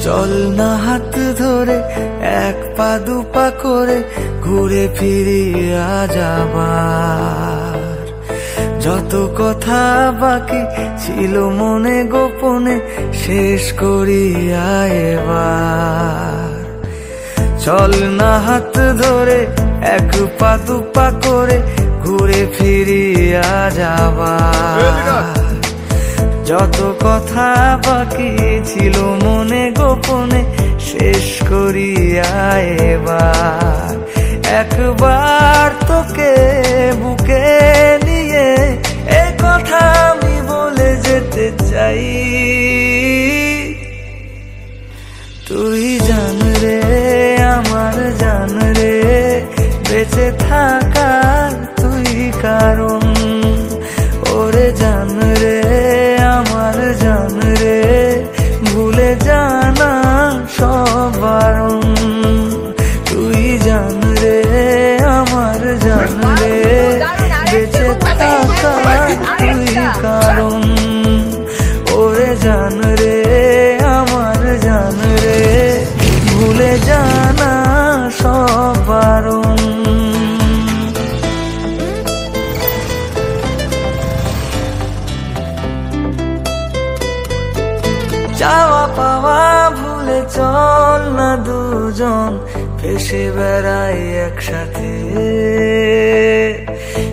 চল না হাত ধরে এক পা দুপা করে ঘুরে ফিরি আজ আবার। যত কথা বাকি ছিল মনে গোপনে শেষ করি এবার। চল না হাত ধরে এক পা দুপা করে ঘুরে ফিরি আজ আবার। যত কথা বাকি ছিল মনে গোপনে শেষ করি এবার। একবার তোকে বুকে নিয়ে এ কথা আমি বলে যেতে চাই। তুই জান রে আমার জান রে, বেঁচে থাকার তুই কারণ। ওরে জান রে আমার জান রে, ভুলে জানা সব বারণ। তুই জান রে আমার জান রে, বেঁচে থাকার তুই কারণ। ওরে জান রে আমার জান রে, ভুলে জানা সব বারণ। চাওয়া পাওয়া ভুলে চল না দুজন ভেসে বেড়াই একসাথে।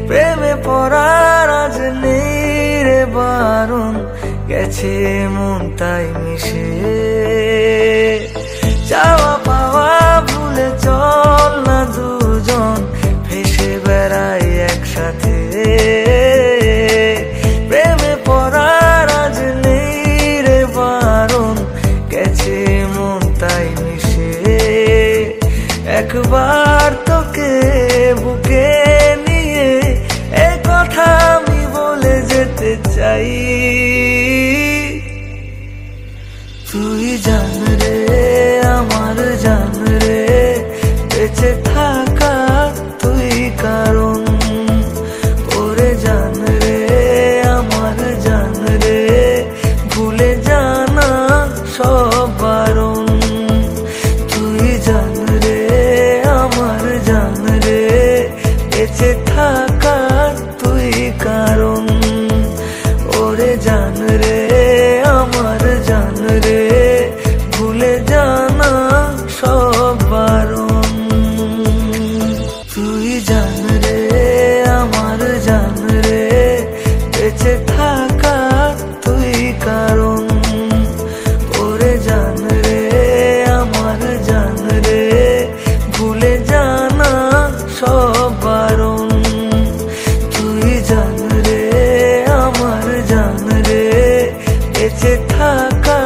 প্রেমে পড়ার আজ নেই রে বারণ, গেছে মন তাই মিশে। চাওয়া পাওয়া ভুলে চল না দুজন ভেসে বেড়াই একসাথে। প্রেমে পড়ার আজ নেই রে বারণ, গেছে মন তাই মিশে। একবার তোকে বুকে নিয়ে এ কথা আমি বলে যেতে চাই। তুই জান রে আমার জান রে, বেঁচে থাকার তুই কারণ। ওরে জান রে আমার জান রে, ভুলে জানা সব বারণ। তুই জান রে আমার জান রে, বেঁচে থাকার তুই কারণ। ওরে জান রে আমার জান রে, ভুলে জানা সব বারণ। তুই জান রে আমার জান রে, বেঁচে থাকার তুই কারণ। ওরে জান রে আমার জান রে, ভুলে জানা সব বারণ। তুই জান রে আমার জান রে, বেঁচে থাকা